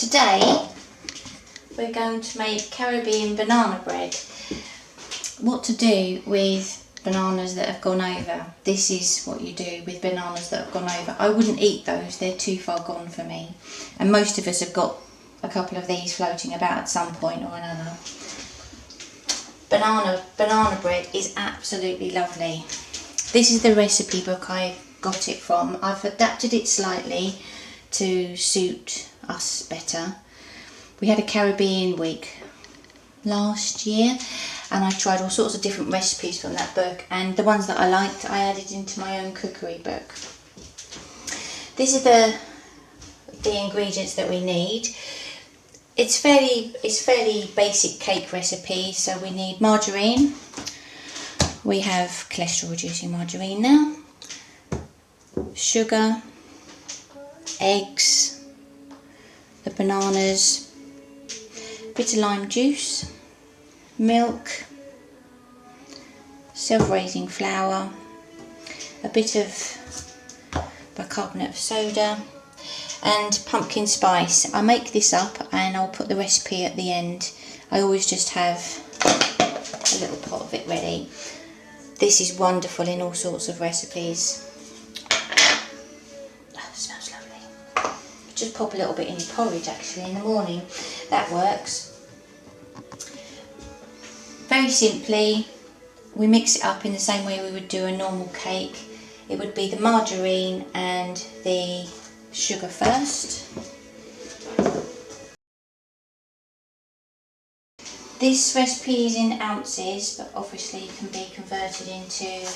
today we're going to make Caribbean banana bread. What to do with bananas that have gone over. This is what you do with bananas that have gone over. I wouldn't eat those, they're too far gone for me. And most of us have got a couple of these floating about at some point or another. Banana bread is absolutely lovely. This is the recipe book I got it from. I've adapted it slightly to suit us better. We had a Caribbean week last year and I tried all sorts of different recipes from that book, and the ones that I liked I added into my own cookery book. This is the ingredients that we need. It's fairly basic cake recipe, so we need margarine. We have cholesterol reducing margarine now, sugar, eggs, the bananas, a bit of lime juice, milk, self-raising flour, a bit of bicarbonate of soda and pumpkin spice. I make this up and I'll put the recipe at the end. I always just have a little pot of it ready. This is wonderful in all sorts of recipes. Oh, it smells lovely. Just pop a little bit in your porridge actually in the morning. That works. Very simply, we mix it up in the same way we would do a normal cake. It would be the margarine and the sugar first. This recipe is in ounces, but obviously can be converted into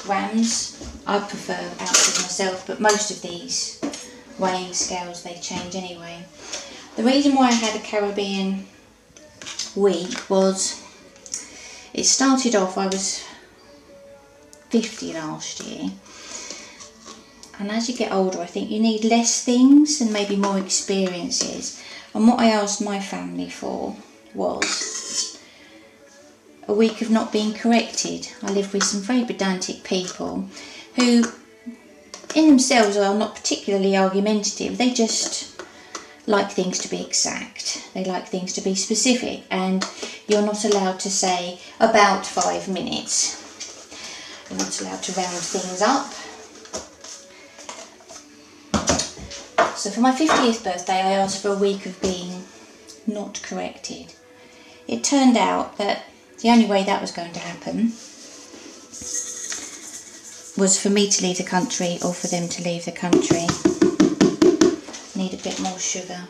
grams. I prefer ounces myself, but most of these weighing scales, they change anyway. The reason why I had a Caribbean week was it started off, I was 50 last year, and as you get older I think you need less things and maybe more experiences, and what I asked my family for was a week of not being corrected. I live with some very pedantic people who in themselves are not particularly argumentative, they just like things to be exact, they like things to be specific, and you're not allowed to say about 5 minutes. You're not allowed to round things up. So for my 50th birthday I asked for a week of being not corrected. It turned out that the only way that was going to happen was for me to leave the country or for them to leave the country. Need a bit more sugar.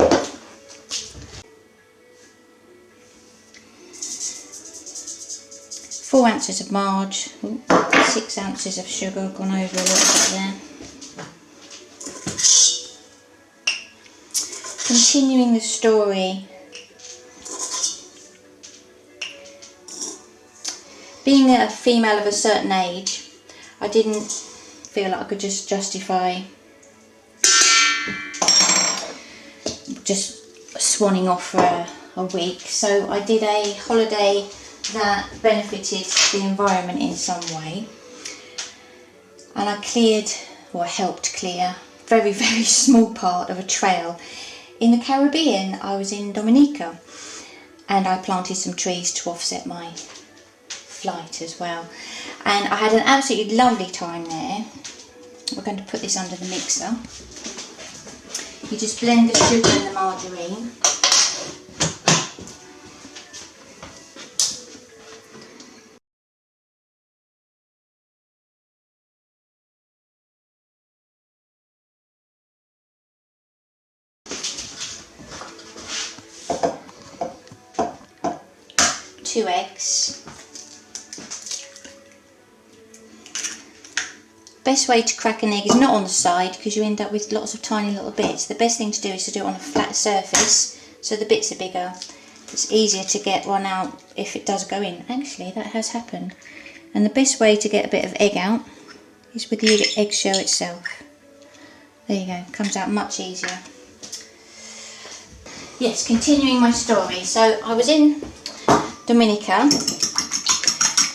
4 ounces of marge, 6 ounces of sugar, gone over a little bit there. Continuing the story, being a female of a certain age, I didn't feel like I could just justify just swanning off for a week, so I did a holiday that benefited the environment in some way, and I cleared, or helped clear, a very small part of a trail in the Caribbean. I was in Dominica and I planted some trees to offset my flight as well, and I had an absolutely lovely time there. We're going to put this under the mixer. You just blend the sugar and the margarine. Two eggs. Best way to crack an egg is not on the side because you end up with lots of tiny little bits. The best thing to do is to do it on a flat surface so the bits are bigger. It's easier to get one out if it does go in. Actually, that has happened. And the best way to get a bit of egg out is with the eggshell itself. There you go, comes out much easier. Yes, continuing my story. So I was in Dominica,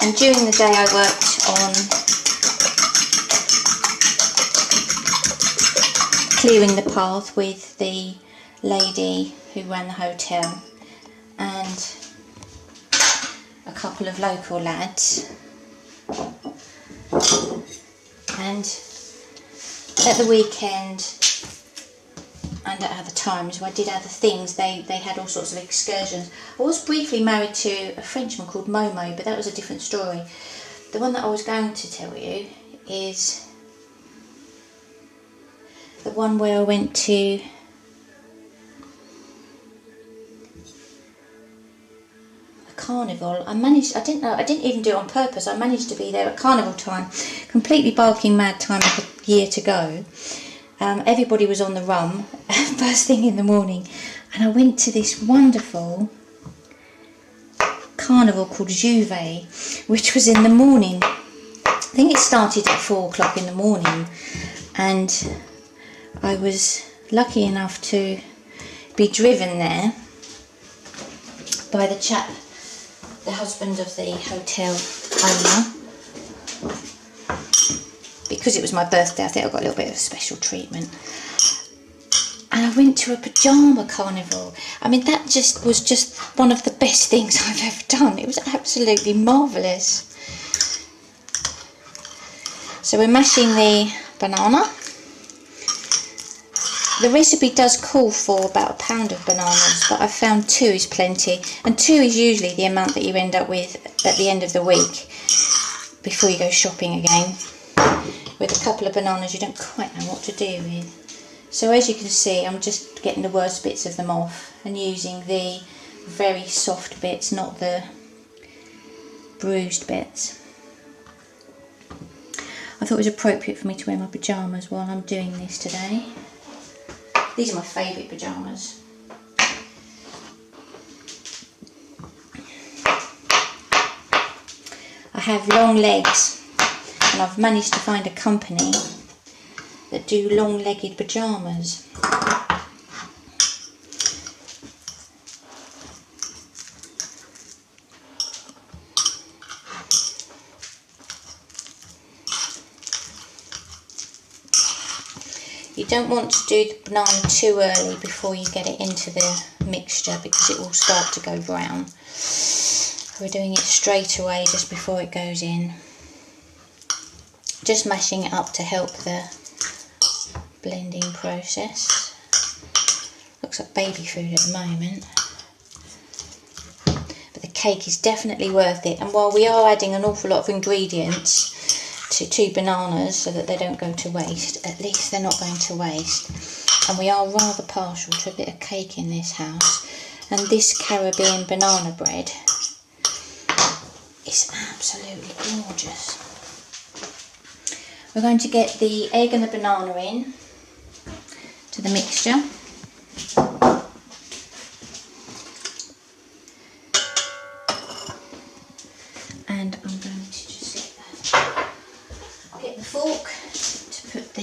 and during the day I worked on clearing the path with the lady who ran the hotel and a couple of local lads. And at the weekend and at other times when I did other things, they had all sorts of excursions. I was briefly married to a Frenchman called Momo, but that was a different story. The one that I was going to tell you is the one where I went to a carnival. I didn't even do it on purpose. I managed to be there at carnival time, completely barking mad time of the year to go. Everybody was on the run first thing in the morning, and I went to this wonderful carnival called Juve, which was in the morning. I think it started at 4 o'clock in the morning, and I was lucky enough to be driven there by the chap, the husband of the hotel owner. Because it was my birthday, I think I got a little bit of special treatment. And I went to a pyjama carnival. I mean, that was just one of the best things I've ever done. It was absolutely marvellous. So we're mashing the banana. The recipe does call for about a pound of bananas, but I found 2 is plenty. And 2 is usually the amount that you end up with at the end of the week before you go shopping again. With a couple of bananas you don't quite know what to do with. So as you can see, I'm just getting the worst bits of them off and using the very soft bits, not the bruised bits. I thought it was appropriate for me to wear my pyjamas while I'm doing this today. These are my favourite pyjamas. I have long legs. And I've managed to find a company that do long-legged pyjamas. You don't want to do the banana too early before you get it into the mixture, because it will start to go brown. We're doing it straight away just before it goes in. Just mashing it up to help the blending process. Looks like baby food at the moment. But the cake is definitely worth it. And while we are adding an awful lot of ingredients to 2 bananas so that they don't go to waste, at least they're not going to waste. And we are rather partial to a bit of cake in this house. And this Caribbean banana bread is absolutely gorgeous. We're going to get the egg and the banana in to the mixture. And I'm going to just get the fork to put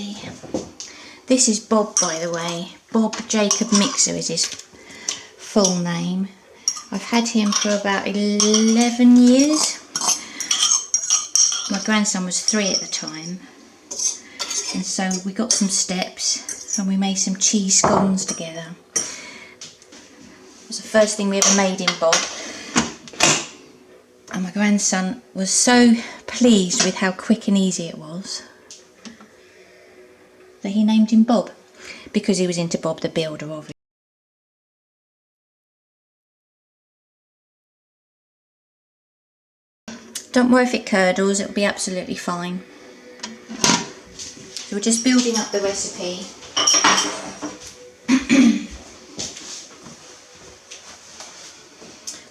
this is Bob, by the way. Bob Jacob Mixer is his full name. I've had him for about 11 years. My grandson was 3 at the time. And so we got some steps and we made some cheese scones together. It was the first thing we ever made in Bob. And my grandson was so pleased with how quick and easy it was that he named him Bob, because he was into Bob the Builder, obviously. Don't worry if it curdles, it'll be absolutely fine. So we're just building up the recipe.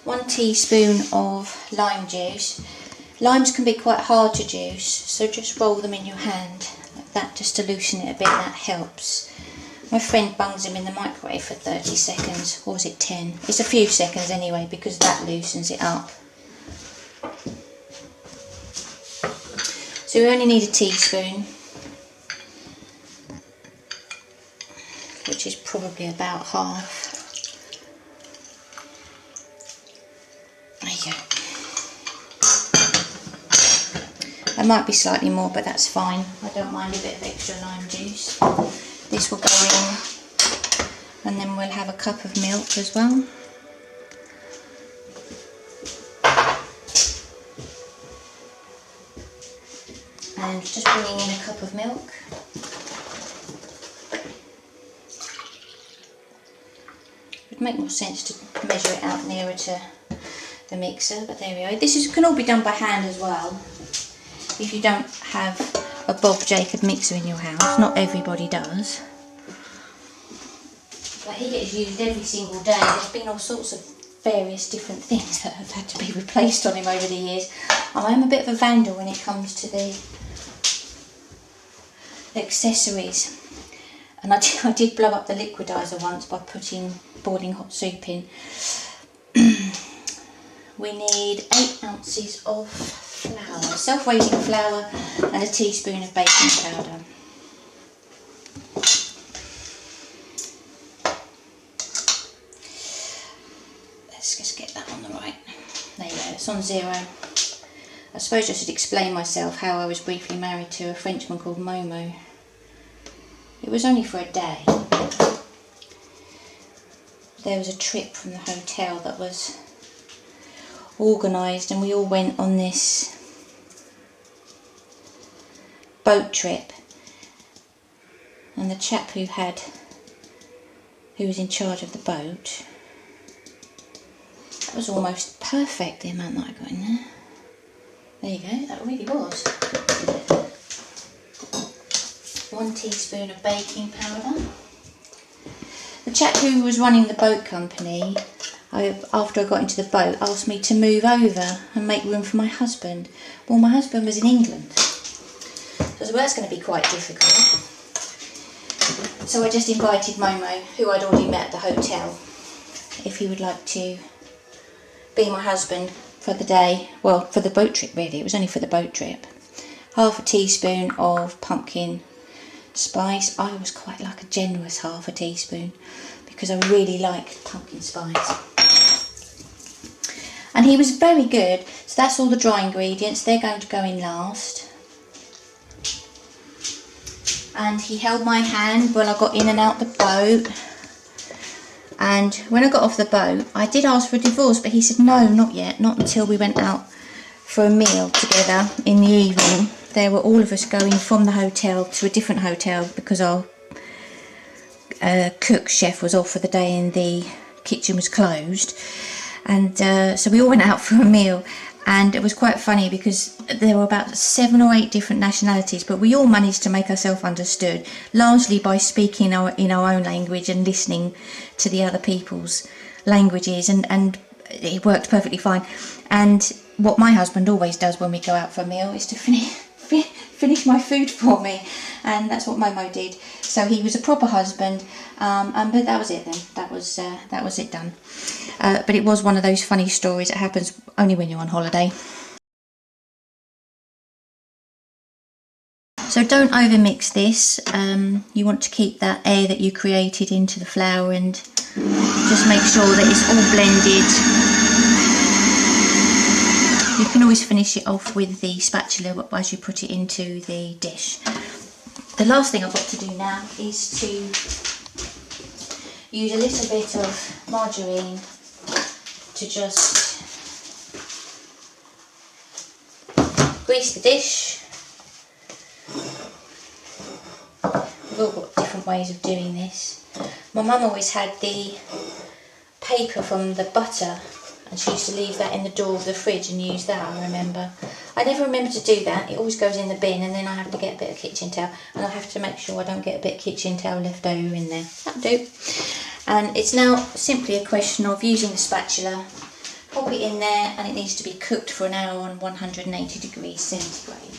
1 teaspoon of lime juice. Limes can be quite hard to juice, so just roll them in your hand like that just to loosen it a bit. That helps. My friend bungs them in the microwave for 30 seconds, or was it 10? It's a few seconds anyway, because that loosens it up. So we only need a teaspoon, which is probably about half. There you go. There might be slightly more, but that's fine. I don't mind a bit of extra lime juice. This will go in, and then we'll have a cup of milk as well. And just bringing in a cup of milk. It would make more sense to measure it out nearer to the mixer, but there we go. This can all be done by hand as well. If you don't have a Bob Jacob mixer in your house, not everybody does. But he gets used every single day. There's been all sorts of various different things that have had to be replaced on him over the years. I am a bit of a vandal when it comes to the accessories. And I did blow up the liquidizer once by putting boiling hot soup in. We need 8 ounces of flour, self-raising flour, and a teaspoon of baking powder. Let's just get that on the right. There you go, it's on 0. I suppose I should explain myself how I was briefly married to a Frenchman called Momo. It was only for a day. There was a trip from the hotel that was organised, and we all went on this boat trip, and the chap who was in charge of the boat, that was almost perfect, the amount that I got in there. There you go, that really was. 1 teaspoon of baking powder. The chap who was running the boat company, after I got into the boat, asked me to move over and make room for my husband. Well, my husband was in England, so I said, well, that's going to be quite difficult. So I just invited Momo, who I'd already met at the hotel, if he would like to be my husband for the day. Well, for the boat trip really, it was only for the boat trip. 1/2 teaspoon of pumpkin spice. I always quite like a generous 1/2 teaspoon because I really like pumpkin spice. And he was very good. So that's all the dry ingredients. They're going to go in last. And he held my hand while I got in and out the boat. And when I got off the boat, I did ask for a divorce, but he said no, not yet, not until we went out for a meal together in the evening. There were all of us going from the hotel to a different hotel because our cook chef was off for the day and the kitchen was closed. And so we all went out for a meal, and it was quite funny because there were about 7 or 8 different nationalities, but we all managed to make ourselves understood, largely by speaking in our own language and listening to the other people's languages, and it worked perfectly fine. And what my husband always does when we go out for a meal is to finish my food for me, and that's what Momo did. So he was a proper husband, but that was it then. That was it done. But it was one of those funny stories that happens only when you're on holiday. So don't overmix this. You want to keep that air that you created into the flour, and just make sure that it's all blended. You can always finish it off with the spatula as you put it into the dish. The last thing I've got to do now is to use a little bit of margarine to just grease the dish. We've all got different ways of doing this. My mum always had the paper from the butter, and she used to leave that in the door of the fridge and use that, I remember. I never remember to do that. It always goes in the bin, and then I have to get a bit of kitchen towel, and I have to make sure I don't get a bit of kitchen towel left over in there. That'll do. And it's now simply a question of using the spatula, pop it in there, and it needs to be cooked for an hour on 180 degrees centigrade.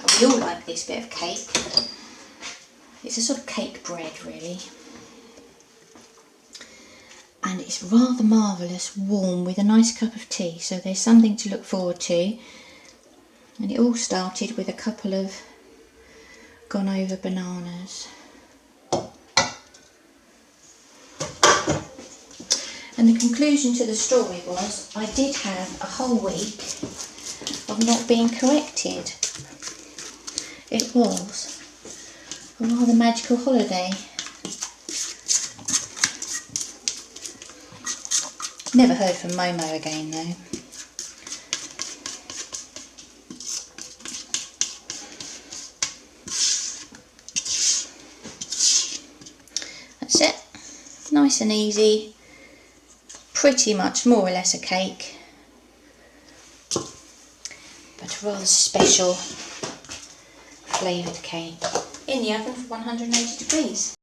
And we all like this bit of cake. It's a sort of cake bread, really. And it's rather marvellous, warm, with a nice cup of tea, so there's something to look forward to. And it all started with a couple of gone over bananas. And the conclusion to the story was I did have a whole week of not being corrected. It was a rather magical holiday. Never heard from Momo again though. That's it. Nice and easy. Pretty much more or less a cake, but a rather special flavoured cake. In the oven for 180 degrees.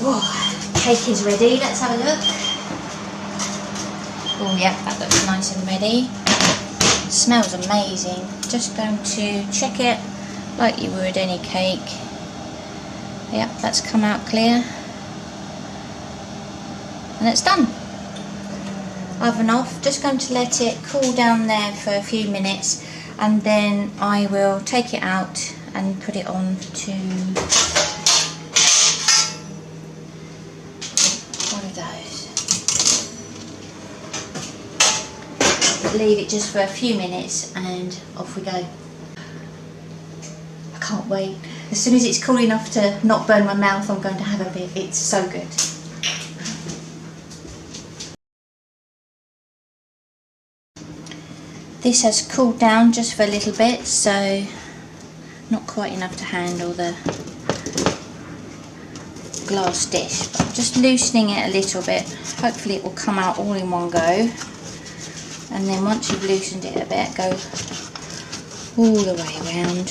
Oh, cake is ready. Let's have a look. Oh yeah, that looks nice and ready. Smells amazing. Just going to check it like you would any cake. Yep, that's come out clear. And it's done. Oven off. Just going to let it cool down there for a few minutes, and then I will take it out and put it on to one of those. Leave it just for a few minutes and off we go. I can't wait. As soon as it's cool enough to not burn my mouth, I'm going to have a bit. It's so good. This has cooled down just for a little bit, so not quite enough to handle the glass dish, but I'm just loosening it a little bit. Hopefully it will come out all in one go. And then once you've loosened it a bit, go all the way around.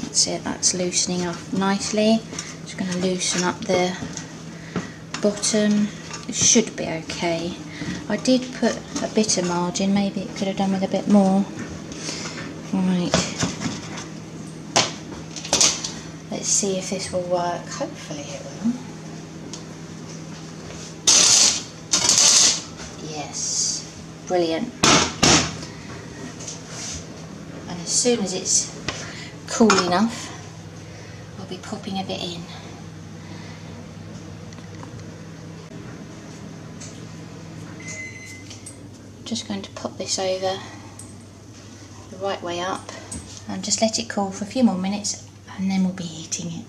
That's it, that's loosening up nicely. Just going to loosen up the bottom. It should be okay. I did put a bit of margin, maybe it could have done with a bit more. Right. Let's see if this will work. Hopefully it will. Yes, brilliant. And as soon as it's cool enough, I'll be popping a bit in. Just going to pop this over the right way up and just let it cool for a few more minutes, and then we'll be eating it.